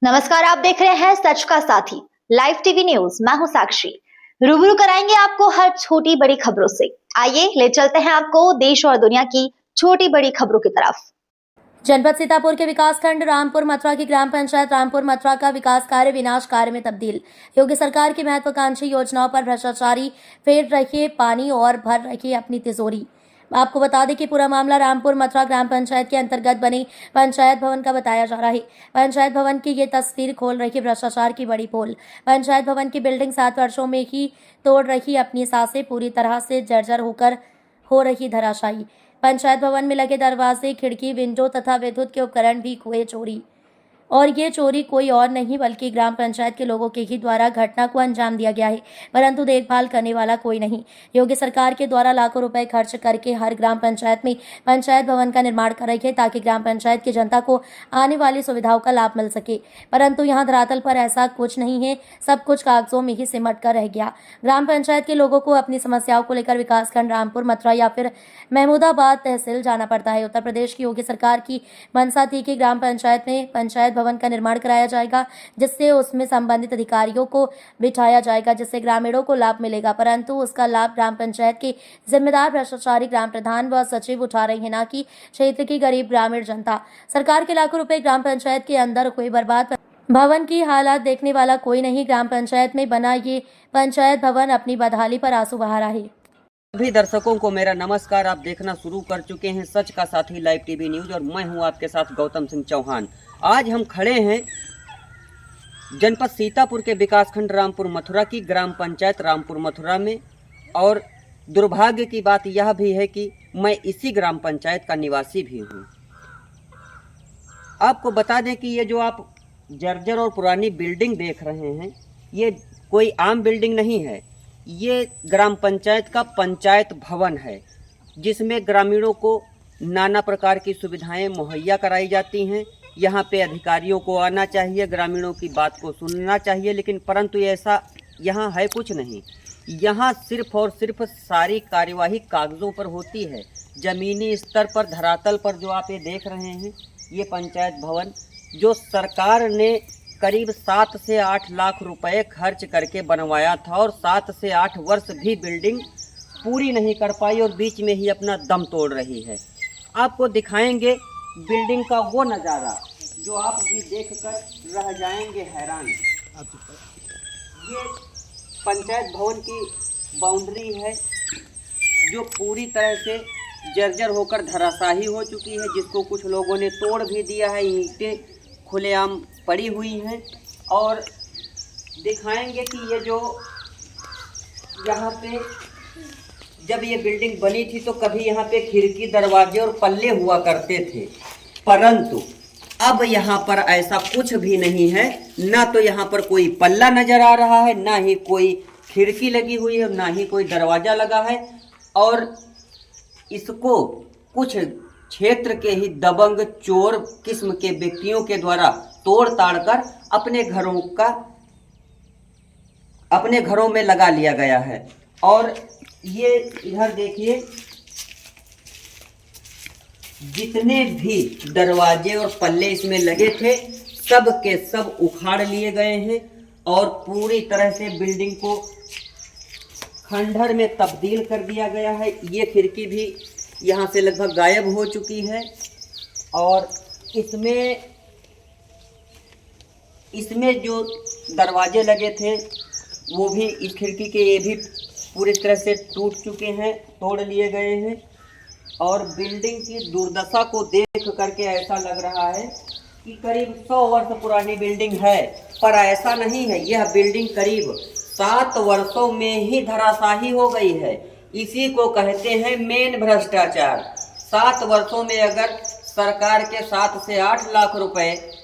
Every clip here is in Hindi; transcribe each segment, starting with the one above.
नमस्कार, आप देख रहे हैं सच का साथी लाइव टीवी न्यूज। मैं हूं साक्षी। रूबरू कराएंगे आपको हर छोटी बड़ी खबरों से। आइए ले चलते हैं आपको देश और दुनिया की छोटी बड़ी खबरों की तरफ। जनपद सीतापुर के विकासखंड रामपुर मथुरा की ग्राम पंचायत रामपुर मथुरा का विकास कार्य विनाश कार्य में तब्दील। योगी सरकार की महत्वाकांक्षी योजनाओं पर भ्रष्टाचारी फेर रहे पानी और भर रही अपनी तिजोरी। आपको बता दें कि पूरा मामला रामपुर मथुरा ग्राम पंचायत के अंतर्गत बने पंचायत भवन का बताया जा रहा है। पंचायत भवन की ये तस्वीर खोल रही भ्रष्टाचार की बड़ी पोल। पंचायत भवन की बिल्डिंग 7 वर्षों में ही तोड़ रही अपनी सांसें, पूरी तरह से जर्जर होकर हो रही धराशायी। पंचायत भवन में लगे दरवाजे, खिड़की, विंडो तथा विद्युत के उपकरण भी हुए चोरी। और ये चोरी कोई और नहीं बल्कि ग्राम पंचायत के लोगों के ही द्वारा घटना को अंजाम दिया गया है, परंतु देखभाल करने वाला कोई नहीं। योगी सरकार के द्वारा लाखों रुपए खर्च करके हर ग्राम पंचायत में पंचायत भवन का निर्माण कर रही है ताकि ग्राम पंचायत की जनता को आने वाली सुविधाओं का लाभ मिल सके, परंतु यहाँ धरातल पर ऐसा कुछ नहीं है। सब कुछ कागजों में ही सिमट कर रह गया। ग्राम पंचायत के लोगों को अपनी समस्याओं को लेकर विकासखंड रामपुर मथुरा या फिर महमूदाबाद तहसील जाना पड़ता है। उत्तर प्रदेश की योगी सरकार की मंशा थी कि ग्राम पंचायत में पंचायत भवन का निर्माण कराया जाएगा, जिससे उसमें संबंधित अधिकारियों को बिठाया जाएगा, जिससे ग्रामीणों को लाभ मिलेगा, परंतु उसका लाभ ग्राम पंचायत के जिम्मेदार भ्रष्टाचारी ग्राम प्रधान व सचिव उठा रहे हैं, न कि क्षेत्र की गरीब ग्रामीण जनता। सरकार के लाखों रुपए ग्राम पंचायत के अंदर हुए बर्बाद। भवन की हालात देखने वाला कोई नहीं। ग्राम पंचायत में बना ये पंचायत भवन अपनी बदहाली पर आंसू बहा रहा है। सभी दर्शकों को मेरा नमस्कार। आप देखना शुरू कर चुके हैं सच का साथी लाइव टीवी न्यूज और मैं हूं आपके साथ गौतम सिंह चौहान। आज हम खड़े हैं जनपद सीतापुर के विकासखंड रामपुर मथुरा की ग्राम पंचायत रामपुर मथुरा में, और दुर्भाग्य की बात यह भी है कि मैं इसी ग्राम पंचायत का निवासी भी हूं। आपको बता दें कि ये जो आप जर्जर और पुरानी बिल्डिंग देख रहे हैं, ये कोई आम बिल्डिंग नहीं है। ये ग्राम पंचायत का पंचायत भवन है, जिसमें ग्रामीणों को नाना प्रकार की सुविधाएं मुहैया कराई जाती हैं। यहाँ पे अधिकारियों को आना चाहिए, ग्रामीणों की बात को सुनना चाहिए, लेकिन परंतु ऐसा यहाँ है कुछ नहीं। यहाँ सिर्फ और सिर्फ सारी कार्यवाही कागज़ों पर होती है। ज़मीनी स्तर पर, धरातल पर जो आप ये देख रहे हैं, ये पंचायत भवन जो सरकार ने करीब 7 से 8 लाख रुपए खर्च करके बनवाया था, और 7 से 8 वर्ष भी बिल्डिंग पूरी नहीं कर पाई और बीच में ही अपना दम तोड़ रही है। आपको दिखाएंगे बिल्डिंग का वो नज़ारा जो आप भी देखकर रह जाएंगे हैरान। ये पंचायत भवन की बाउंड्री है जो पूरी तरह से जर्जर होकर धराशायी हो चुकी है, जिसको कुछ लोगों ने तोड़ भी दिया है। ईंटें खुलेआम पड़ी हुई हैं, और दिखाएंगे कि ये जो यहाँ पे जब ये बिल्डिंग बनी थी तो कभी यहाँ पे खिड़की, दरवाजे और पल्ले हुआ करते थे, परंतु अब यहाँ पर ऐसा कुछ भी नहीं है। ना तो यहाँ पर कोई पल्ला नजर आ रहा है, ना ही कोई खिड़की लगी हुई है, ना ही कोई दरवाजा लगा है, और इसको कुछ क्षेत्र के ही दबंग चोर किस्म के व्यक्तियों के द्वारा तोड़ ताड़ कर अपने घरों में लगा लिया गया है। और ये इधर देखिए, जितने भी दरवाजे और पल्ले इसमें लगे थे सब के सब उखाड़ लिए गए हैं, और पूरी तरह से बिल्डिंग को खंडहर में तब्दील कर दिया गया है। ये खिड़की भी यहाँ से लगभग गायब हो चुकी है, और इसमें जो दरवाजे लगे थे वो भी, इस खिड़की के ये भी पूरी तरह से टूट चुके हैं, तोड़ लिए गए हैं। और बिल्डिंग की दुर्दशा को देख करके ऐसा लग रहा है कि करीब 100 वर्ष पुरानी बिल्डिंग है, पर ऐसा नहीं है। यह बिल्डिंग करीब 7 वर्षों में ही धराशायी हो गई है। इसी को कहते हैं मेन भ्रष्टाचार। 7 वर्षों में अगर सरकार के 7 से 8 लाख रुपए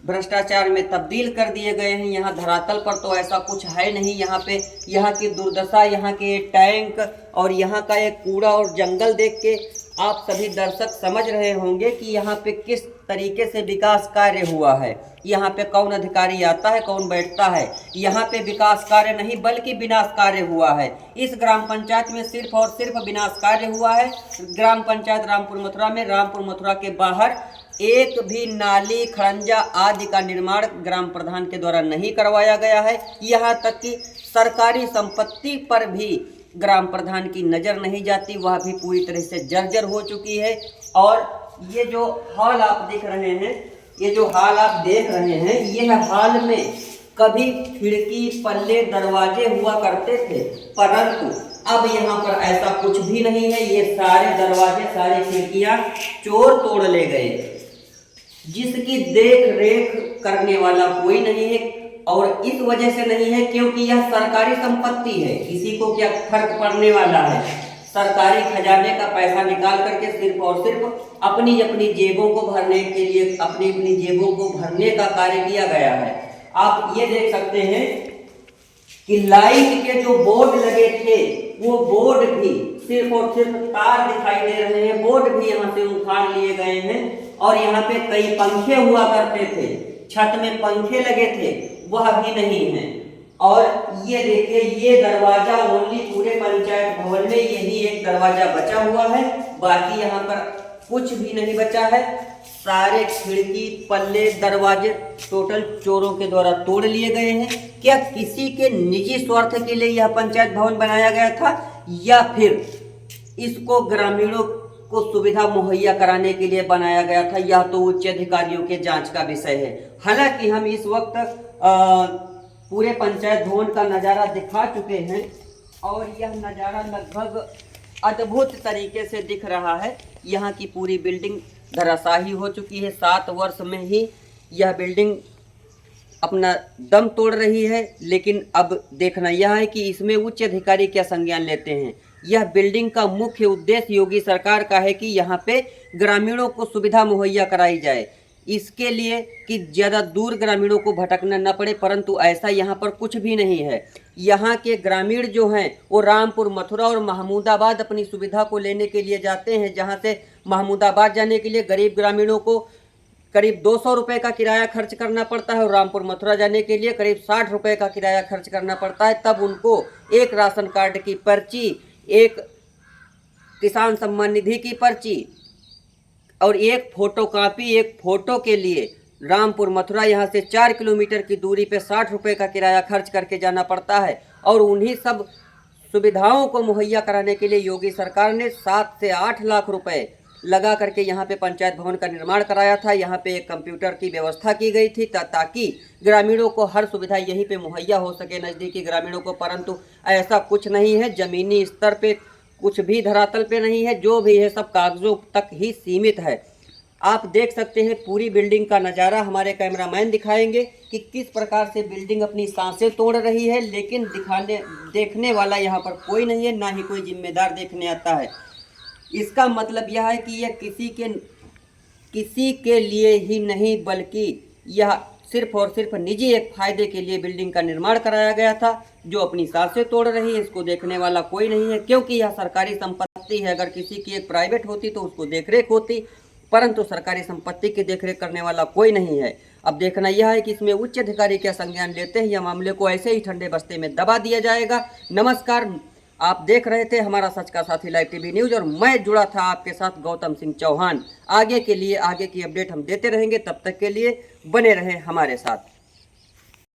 भ्रष्टाचार में तब्दील कर दिए गए हैं, यहाँ धरातल पर तो ऐसा कुछ है नहीं। यहाँ पे यहाँ की दुर्दशा, यहाँ के टैंक और यहाँ का एक कूड़ा और जंगल देख के आप सभी दर्शक समझ रहे होंगे कि यहाँ पे किस तरीके से विकास कार्य हुआ है। यहाँ पे कौन अधिकारी आता है, कौन बैठता है। यहाँ पे विकास कार्य नहीं बल्कि विनाश कार्य हुआ है। इस ग्राम पंचायत में सिर्फ और सिर्फ विनाश कार्य हुआ है। ग्राम पंचायत रामपुर मथुरा में, रामपुर मथुरा के बाहर एक भी नाली खड़ंजा आदि का निर्माण ग्राम प्रधान के द्वारा नहीं करवाया गया है। यहाँ तक कि सरकारी संपत्ति पर भी ग्राम प्रधान की नज़र नहीं जाती, वह भी पूरी तरह से जर्जर हो चुकी है। और ये जो हॉल आप देख रहे हैं, ये जो हॉल आप देख रहे हैं, यह हॉल में कभी खिड़की पल्ले दरवाजे हुआ करते थे, परंतु अब यहाँ पर ऐसा कुछ भी नहीं है। ये सारे दरवाजे सारी खिड़कियां चोर तोड़ ले गए, जिसकी देख रेख करने वाला कोई नहीं है। और इस वजह से नहीं है क्योंकि यह सरकारी संपत्ति है, किसी को क्या फर्क पड़ने वाला है। सरकारी खजाने का पैसा निकाल करके सिर्फ और सिर्फ अपनी अपनी जेबों को भरने के लिए, अपनी अपनी जेबों को भरने का कार्य किया गया है। आप ये देख सकते हैं कि लाइट के जो बोर्ड लगे थे, वो बोर्ड भी सिर्फ और सिर्फ तार दिखाई दे रहे हैं, बोर्ड भी यहाँ से उखाड़ लिए गए हैं। और यहाँ पे कई पंखे हुआ करते थे, छत में पंखे लगे थे, वह भी नहीं है। और ये देखिए, ये दरवाजा ओनली पूरे पंचायत भवन में यही एक दरवाजा बचा हुआ है, बाकी यहाँ पर कुछ भी नहीं बचा है। सारे खिड़की पल्ले दरवाजे टोटल चोरों के द्वारा तोड़ लिए गए हैं। क्या किसी के निजी स्वार्थ के लिए यह पंचायत भवन बनाया गया था, या फिर इसको ग्रामीणों को सुविधा मुहैया कराने के लिए बनाया गया था? यह तो उच्च अधिकारियों के जांच का विषय है। हालांकि हम इस वक्त पूरे पंचायत भवन का नज़ारा दिखा चुके हैं और यह नज़ारा लगभग अद्भुत तरीके से दिख रहा है। यहाँ की पूरी बिल्डिंग धराशायी हो चुकी है। 7 वर्ष में ही यह बिल्डिंग अपना दम तोड़ रही है। लेकिन अब देखना यह है कि इसमें उच्च अधिकारी क्या संज्ञान लेते हैं। यह बिल्डिंग का मुख्य उद्देश्य योगी सरकार का है कि यहाँ पे ग्रामीणों को सुविधा मुहैया कराई जाए, इसके लिए कि ज़्यादा दूर ग्रामीणों को भटकना न पड़े, परंतु ऐसा यहाँ पर कुछ भी नहीं है। यहाँ के ग्रामीण जो हैं वो रामपुर, मथुरा और महमूदाबाद अपनी सुविधा को लेने के लिए जाते हैं, जहाँ से महमूदाबाद जाने के लिए गरीब ग्रामीणों को करीब 200 रुपये का किराया खर्च करना पड़ता है और रामपुर मथुरा जाने के लिए करीब 60 रुपये का किराया खर्च करना पड़ता है। तब उनको एक राशन कार्ड की पर्ची, एक किसान सम्मान निधि की पर्ची और एक फोटोकॉपी, एक फोटो के लिए रामपुर मथुरा यहाँ से 4 किलोमीटर की दूरी पे 60 रुपये का किराया खर्च करके जाना पड़ता है। और उन्हीं सब सुविधाओं को मुहैया कराने के लिए योगी सरकार ने 7 से 8 लाख रुपए लगा करके यहाँ पे पंचायत भवन का निर्माण कराया था। यहाँ पे एक कंप्यूटर की व्यवस्था की गई थी ताकि ग्रामीणों को हर सुविधा यहीं पे मुहैया हो सके, नज़दीकी ग्रामीणों को। परंतु ऐसा कुछ नहीं है, ज़मीनी स्तर पे कुछ भी धरातल पे नहीं है, जो भी है सब कागजों तक ही सीमित है। आप देख सकते हैं पूरी बिल्डिंग का नज़ारा, हमारे कैमरामैन दिखाएंगे कि किस प्रकार से बिल्डिंग अपनी सांसें तोड़ रही है, लेकिन देखने वाला यहाँ पर कोई नहीं है, ना ही कोई जिम्मेदार देखने आता है। इसका मतलब यह है कि यह किसी के लिए ही नहीं, बल्कि यह सिर्फ और सिर्फ निजी एक फायदे के लिए बिल्डिंग का निर्माण कराया गया था, जो अपनी सांसें तोड़ रही है। इसको देखने वाला कोई नहीं है, क्योंकि यह सरकारी संपत्ति है। अगर किसी की एक प्राइवेट होती तो उसको देखरेख होती, परंतु सरकारी संपत्ति की देखरेख करने वाला कोई नहीं है। अब देखना यह है कि इसमें उच्च अधिकारी क्या संज्ञान लेते हैं, या मामले को ऐसे ही ठंडे बस्ते में दबा दिया जाएगा। नमस्कार, आप देख रहे थे हमारा सच का साथी लाइव टीवी न्यूज़ और मैं जुड़ा था आपके साथ गौतम सिंह चौहान। आगे की अपडेट हम देते रहेंगे, तब तक के लिए बने रहें हमारे साथ।